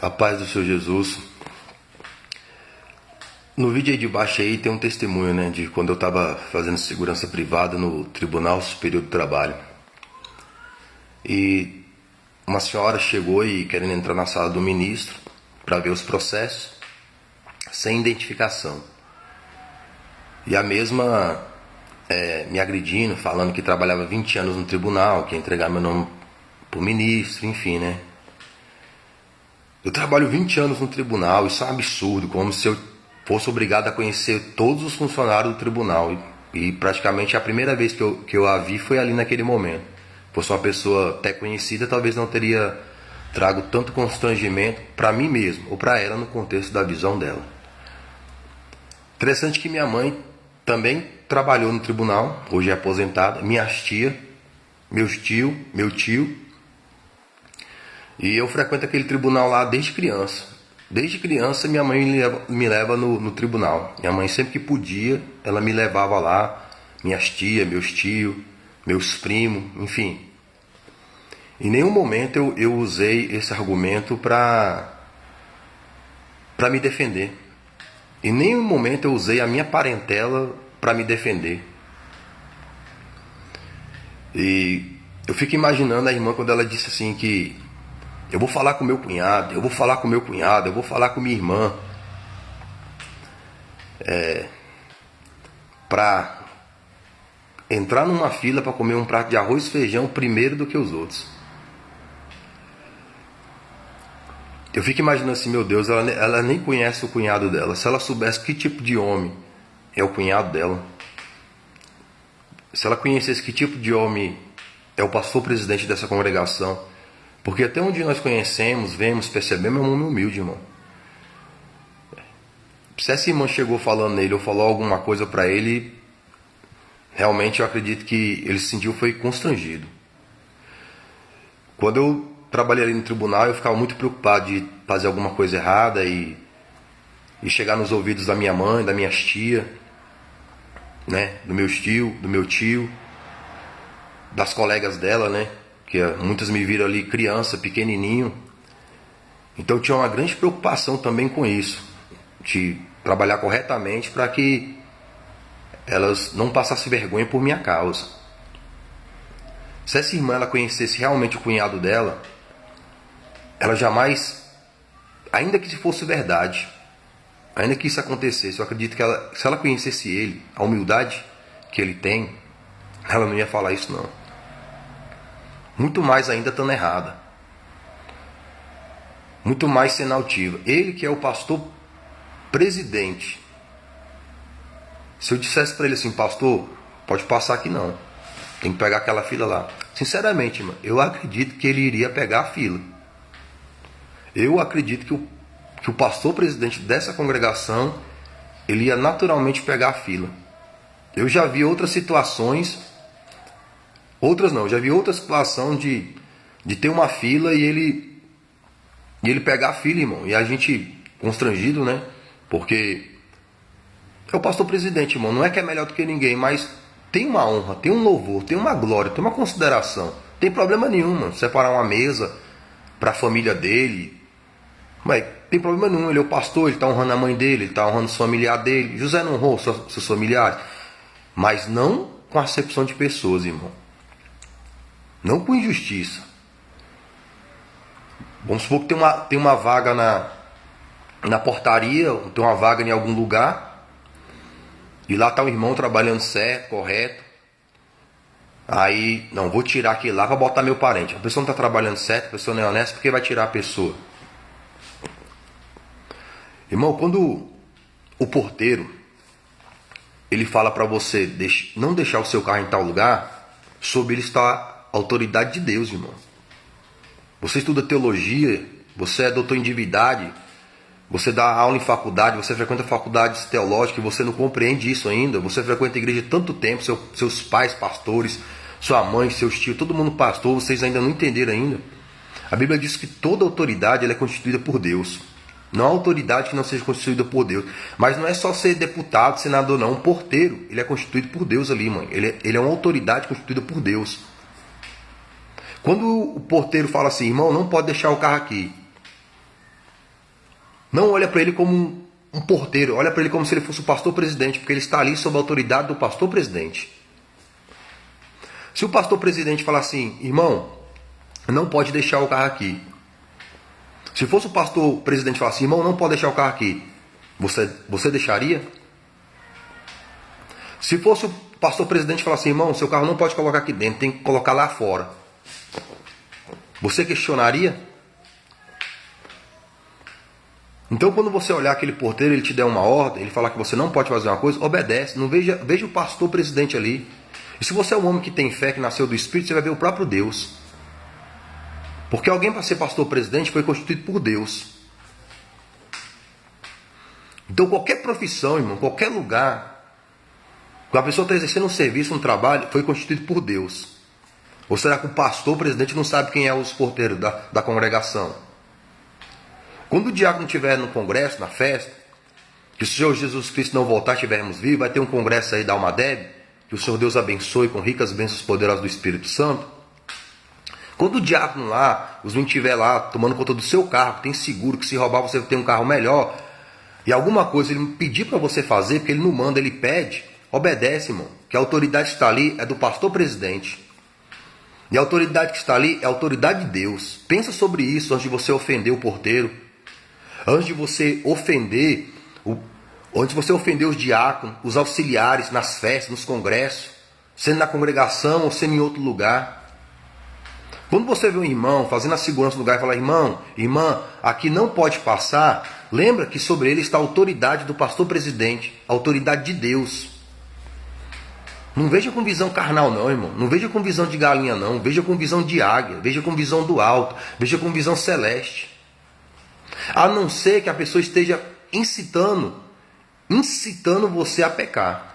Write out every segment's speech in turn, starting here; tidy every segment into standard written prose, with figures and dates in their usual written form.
A paz do Senhor Jesus. No vídeo aí de baixo aí tem um testemunho, né, de quando eu estava fazendo segurança privada no Tribunal Superior do Trabalho. E uma senhora chegou e querendo entrar na sala do ministro para ver os processos, sem identificação. E a mesma me agredindo, falando que trabalhava 20 anos no tribunal, que ia entregar meu nome pro ministro, enfim, né. Eu trabalho 20 anos no tribunal, isso é um absurdo, como se eu fosse obrigado a conhecer todos os funcionários do tribunal. E praticamente a primeira vez que eu a vi foi ali naquele momento. Se fosse uma pessoa até conhecida, talvez não teria trago tanto constrangimento para mim mesmo, ou para ela no contexto da visão dela. Interessante que minha mãe também trabalhou no tribunal, hoje é aposentada, minhas tia, meu tio, e eu frequento aquele tribunal lá desde criança. Desde criança minha mãe me leva no tribunal. Minha mãe sempre que podia, ela me levava lá. Minhas tias, meus tios, meus primos, enfim. Em nenhum momento eu usei esse argumento para me defender. Em nenhum momento eu usei a minha parentela para me defender. E eu fico imaginando a irmã quando ela disse assim que eu vou falar com meu cunhado, eu vou falar com meu cunhado, eu vou falar com minha irmã. Para entrar numa fila para comer um prato de arroz e feijão primeiro do que os outros. Eu fico imaginando assim, meu Deus, ela nem conhece o cunhado dela. Se ela soubesse que tipo de homem é o cunhado dela, se ela conhecesse que tipo de homem é o pastor presidente dessa congregação, porque até onde nós conhecemos, vemos, percebemos, é um homem humilde, irmão. Se essa irmã chegou falando nele ou falou alguma coisa para ele, realmente eu acredito que ele se sentiu foi constrangido. Quando eu trabalhei ali no tribunal, eu ficava muito preocupado de fazer alguma coisa errada e chegar nos ouvidos da minha mãe, da minha tia, né, do meu tio, das colegas dela, né, que muitas me viram ali criança, pequenininho. Então eu tinha uma grande preocupação também com isso, de trabalhar corretamente para que elas não passassem vergonha por minha causa. Se essa irmã ela conhecesse realmente o cunhado dela, ela jamais, ainda que se fosse verdade, ainda que isso acontecesse, eu acredito que se ela conhecesse ele, a humildade que ele tem, ela não ia falar isso não. Muito mais ainda estando errada. Muito mais sendo altiva. Ele que é o pastor presidente. Se eu dissesse para ele assim, pastor, pode passar aqui não. Tem que pegar aquela fila lá. Sinceramente, irmão, eu acredito que ele iria pegar a fila. Eu acredito que o pastor presidente dessa congregação, ele ia naturalmente pegar a fila. Eu já vi outras situações, já vi outra situação de ter uma fila e ele pegar a fila, irmão. E a gente constrangido, né? Porque é o pastor presidente, irmão. Não é que é melhor do que ninguém, mas tem uma honra, tem um louvor, tem uma glória, tem uma consideração. Não tem problema nenhum, mano, separar uma mesa para a família dele. Mas tem problema nenhum, ele é o pastor, ele está honrando a mãe dele, ele está honrando os familiares dele. José não honrou seus familiares, mas não com acepção de pessoas, irmão. Não com injustiça. Vamos supor que tem uma vaga na portaria, tem uma vaga em algum lugar, e lá está o irmão trabalhando certo, correto. Aí, não, vou tirar aquele lá para botar meu parente. A pessoa não está trabalhando certo, a pessoa não é honesta, porque vai tirar a pessoa? Irmão, quando o porteiro ele fala para você não deixar o seu carro em tal lugar, sob ele está a autoridade de Deus, irmão. Você estuda teologia, você é doutor em divindade, você dá aula em faculdade, você frequenta faculdades teológicas e você não compreende isso ainda. Você frequenta a igreja há tanto tempo, seus pais pastores, sua mãe, seus tios, todo mundo pastor, vocês ainda não entenderam ainda. A Bíblia diz que toda autoridade ela é constituída por Deus. Não há autoridade que não seja constituída por Deus. Mas não é só ser deputado, senador, não. Um porteiro, ele é constituído por Deus ali, mãe. Ele é uma autoridade constituída por Deus. Quando o porteiro fala assim, irmão, não pode deixar o carro aqui. Não olha para ele como um porteiro, olha para ele como se ele fosse o pastor presidente, porque ele está ali sob a autoridade do pastor presidente. Se o pastor presidente falar assim, irmão, não pode deixar o carro aqui. Se fosse o pastor presidente falar assim, irmão, não pode deixar o carro aqui, você deixaria? Se fosse o pastor presidente falar assim, irmão, seu carro não pode colocar aqui dentro, tem que colocar lá fora, você questionaria? Então, quando você olhar aquele porteiro, ele te der uma ordem, ele falar que você não pode fazer uma coisa, obedece. Não veja o pastor presidente ali. E se você é um homem que tem fé, que nasceu do Espírito, você vai ver o próprio Deus. Porque alguém para ser pastor presidente foi constituído por Deus. Então, qualquer profissão, irmão, qualquer lugar, quando a pessoa está exercendo um serviço, um trabalho, foi constituído por Deus. Ou será que o pastor presidente não sabe quem é os porteiros da congregação? Quando o diácono estiver no congresso, na festa, que o Senhor Jesus Cristo não voltar, estivermos vivos, vai ter um congresso aí da Almadeb, que o Senhor Deus abençoe com ricas bênçãos poderosas do Espírito Santo. Quando o diácono lá, os meninos estiver lá tomando conta do seu carro, tem seguro, que se roubar você tem um carro melhor, e alguma coisa ele pedir para você fazer, porque ele não manda, ele pede, obedece, irmão, que a autoridade que está ali é do pastor presidente. E a autoridade que está ali é a autoridade de Deus. Pensa sobre isso antes de você ofender o porteiro. Antes de você ofender os diáconos, os auxiliares nas festas, nos congressos, sendo na congregação ou sendo em outro lugar. Quando você vê um irmão fazendo a segurança no lugar e falar, irmão, irmã, aqui não pode passar, lembra que sobre ele está a autoridade do pastor presidente, a autoridade de Deus. Não veja com visão carnal não, irmão. Não veja com visão de galinha não. Veja com visão de águia, veja com visão do alto, veja com visão celeste. A não ser que a pessoa esteja incitando você a pecar.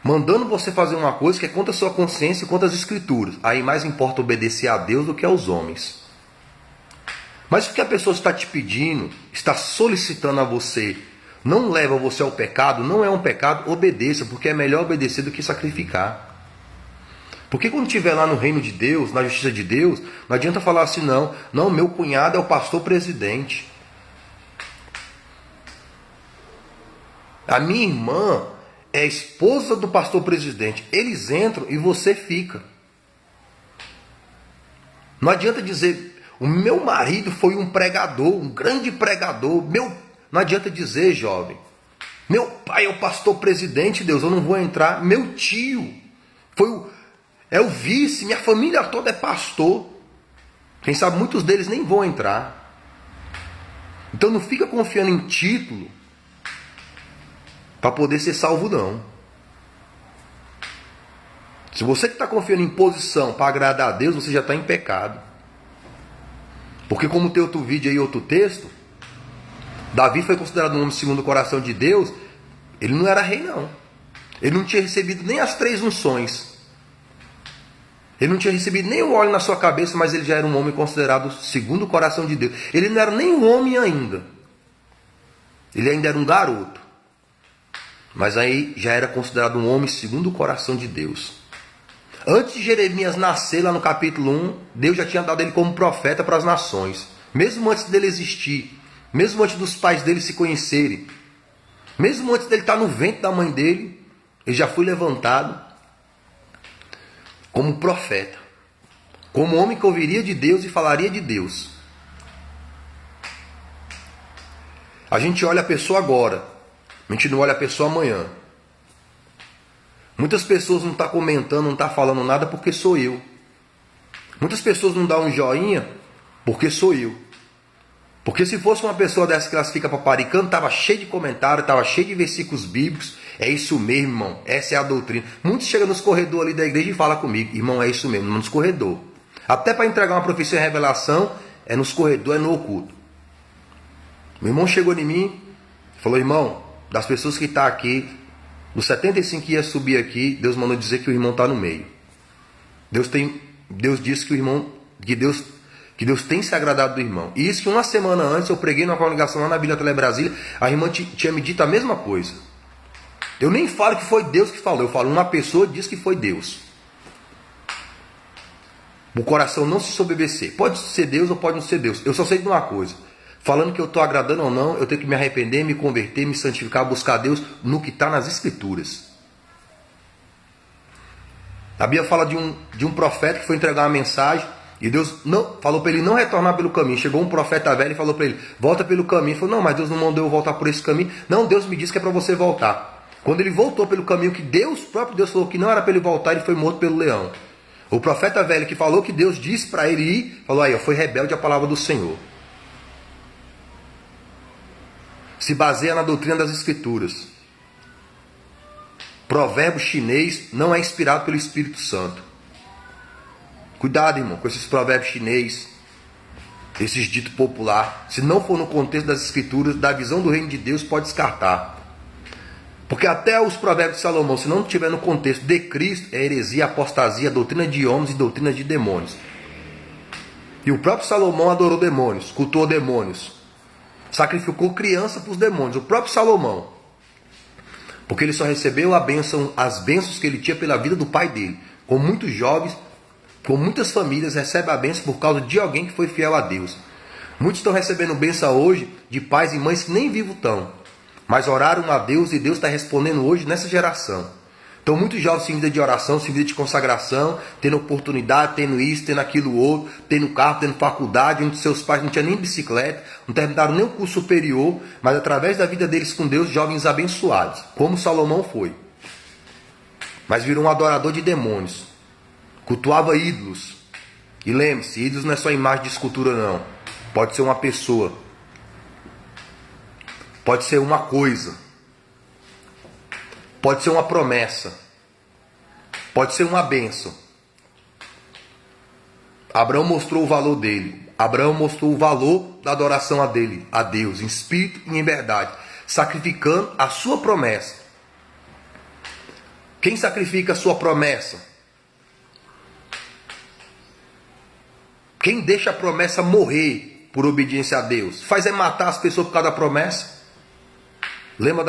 Mandando você fazer uma coisa que é contra a sua consciência e contra as escrituras. Aí mais importa obedecer a Deus do que aos homens. Mas o que a pessoa está te pedindo, está solicitando a você, não leva você ao pecado, não é um pecado, obedeça, porque é melhor obedecer do que sacrificar. Porque quando estiver lá no reino de Deus, na justiça de Deus, não adianta falar assim, não, meu cunhado é o pastor presidente. A minha irmã é a esposa do pastor presidente. Eles entram e você fica. Não adianta dizer, o meu marido foi um pregador, um grande pregador. Não adianta dizer, jovem, meu pai é o pastor presidente, Deus, eu não vou entrar. Meu tio é o vice, minha família toda é pastor. Quem sabe muitos deles nem vão entrar. Então não fica confiando em título para poder ser salvo não. Se você que está confiando em posição para agradar a Deus, você já está em pecado. Porque como tem outro vídeo aí, outro texto, Davi foi considerado um homem segundo o coração de Deus. Ele não era rei não. Ele não tinha recebido nem as 3 unções. Ele não tinha recebido nem o óleo na sua cabeça, mas ele já era um homem considerado segundo o coração de Deus. Ele não era nem um homem ainda. Ele ainda era um garoto. Mas aí já era considerado um homem segundo o coração de Deus. Antes de Jeremias nascer, lá no capítulo 1, Deus já tinha dado ele como profeta para as nações. Mesmo antes dele existir. Mesmo antes dos pais dele se conhecerem. Mesmo antes dele estar no ventre da mãe dele, ele já foi levantado como profeta, como homem que ouviria de Deus e falaria de Deus. A gente olha a pessoa agora, a gente não olha a pessoa amanhã. Muitas pessoas não estão comentando, não estão falando nada porque sou eu. Muitas pessoas não dão um joinha porque sou eu. Porque se fosse uma pessoa dessa que elas ficam paparicando, estava cheio de comentários, estava cheio de versículos bíblicos. É isso mesmo, irmão. Essa é a doutrina. Muitos chegam nos corredores ali da igreja e falam comigo, irmão, é isso mesmo, nos corredores. Até para entregar uma profecia e revelação, é nos corredores, é no oculto. Meu irmão chegou em mim e falou, irmão, das pessoas que estão aqui, dos 75 que ia subir aqui, Deus mandou dizer que o irmão está no meio. Deus disse que o irmão, que Deus tem se agradado do irmão. E isso que uma semana antes eu preguei numa congregação lá na Vila Tele Brasília, a irmã tinha me dito a mesma coisa. Eu nem falo que foi Deus que falou, eu falo, uma pessoa disse que foi Deus. O coração não se sobebecer. Pode ser Deus ou pode não ser Deus. Eu só sei de uma coisa. falando que eu estou agradando ou não, eu tenho que me arrepender, me converter, me santificar, buscar Deus no que está nas Escrituras. A Bíblia fala de um profeta que foi entregar uma mensagem e Deus não falou para ele não retornar pelo caminho. Chegou um profeta velho e falou para ele, volta pelo caminho. Ele falou, não, mas Deus não mandou eu voltar por esse caminho. Não, Deus me disse que é para você voltar. Quando ele voltou pelo caminho que próprio Deus falou que não era para ele voltar, ele foi morto pelo leão. O profeta velho que falou que Deus disse para ele ir, falou aí, foi rebelde à palavra do Senhor. Se baseia na doutrina das Escrituras. Provérbio chinês não é inspirado pelo Espírito Santo. Cuidado, irmão, com esses provérbios chinês, esses ditos popular. Se não for no contexto das Escrituras, da visão do reino de Deus, pode descartar. Porque até os provérbios de Salomão, se não estiver no contexto de Cristo, é heresia, apostasia, doutrina de homens e doutrina de demônios. E o próprio Salomão adorou demônios, cultuou demônios, sacrificou criança para os demônios, o próprio Salomão. Porque ele só recebeu as bênçãos que ele tinha pela vida do pai dele. Com muitos jovens, com muitas famílias, recebem a bênção por causa de alguém que foi fiel a Deus. Muitos estão recebendo bênção hoje de pais e mães que nem vivos estão. Mas oraram a Deus e Deus está respondendo hoje nessa geração. Então muitos jovens sem vida de oração, sem vida de consagração, tendo oportunidade, tendo isso, tendo aquilo outro, tendo carro, tendo faculdade, onde seus pais não tinham nem bicicleta, não terminaram nem o curso superior, mas através da vida deles com Deus, jovens abençoados, como Salomão foi. Mas virou um adorador de demônios, cultuava ídolos. E lembre-se, ídolos não é só imagem de escultura não, pode ser uma pessoa. Pode ser uma coisa, pode ser uma promessa, pode ser uma bênção. Abraão mostrou o valor dele. Abraão mostrou o valor da adoração a Deus, em espírito e em verdade, sacrificando a sua promessa. Quem sacrifica a sua promessa? Quem deixa a promessa morrer por obediência a Deus? Faz é matar as pessoas por causa da promessa. Lembra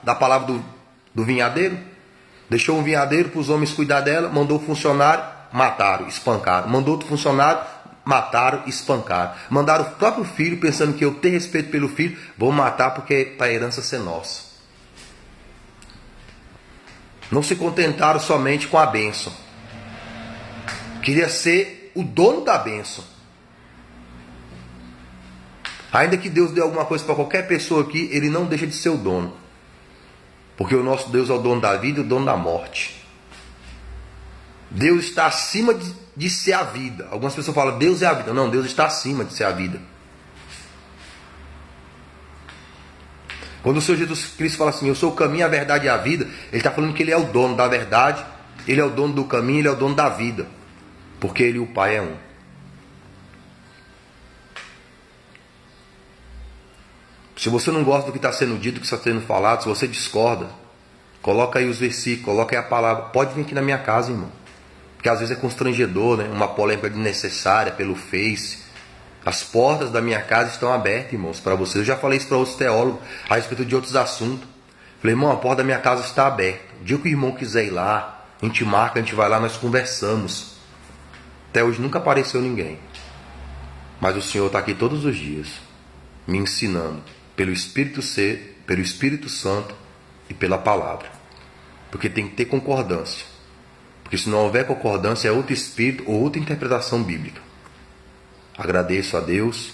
da palavra do vinhadeiro? Deixou um vinhadeiro para os homens cuidar dela, mandou o funcionário, mataram, espancaram. Mandou outro funcionário, mataram, espancaram. Mandaram o próprio filho, pensando que eu tenho respeito pelo filho, vou matar porque é para a herança ser nossa. Não se contentaram somente com a bênção. Queria ser o dono da bênção. Ainda que Deus dê alguma coisa para qualquer pessoa aqui, Ele não deixa de ser o dono. Porque o nosso Deus é o dono da vida e o dono da morte. Deus está acima de ser a vida. Algumas pessoas falam, Deus é a vida. Não, Deus está acima de ser a vida. Quando o Senhor Jesus Cristo fala assim, eu sou o caminho, a verdade e a vida, Ele está falando que Ele é o dono da verdade, Ele é o dono do caminho, Ele é o dono da vida. Porque Ele e o Pai é um. Se você não gosta do que está sendo dito, do que está sendo falado, se você discorda, coloca aí os versículos, coloca aí a palavra. Pode vir aqui na minha casa, irmão. Porque às vezes é constrangedor, né? Uma polêmica desnecessária pelo Face. As portas da minha casa estão abertas, irmãos, para vocês. Eu já falei isso para outros teólogos a respeito de outros assuntos. Falei, irmão, a porta da minha casa está aberta. O dia que o irmão quiser ir lá, a gente marca, a gente vai lá, nós conversamos. Até hoje nunca apareceu ninguém. Mas o Senhor está aqui todos os dias, me ensinando. Pelo Espírito Santo e pela palavra. Porque tem que ter concordância. Porque se não houver concordância é outro espírito ou outra interpretação bíblica. Agradeço a Deus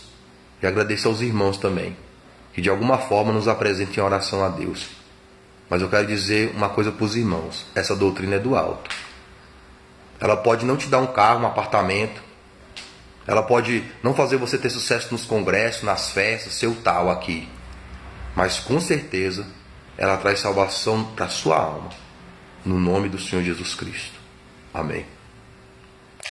e agradeço aos irmãos também, que de alguma forma nos apresentem em oração a Deus. Mas eu quero dizer uma coisa para os irmãos. Essa doutrina é do alto. Ela pode não te dar um carro, um apartamento. Ela pode não fazer você ter sucesso nos congressos, nas festas, seu tal aqui. Mas com certeza ela traz salvação para a sua alma. No nome do Senhor Jesus Cristo. Amém.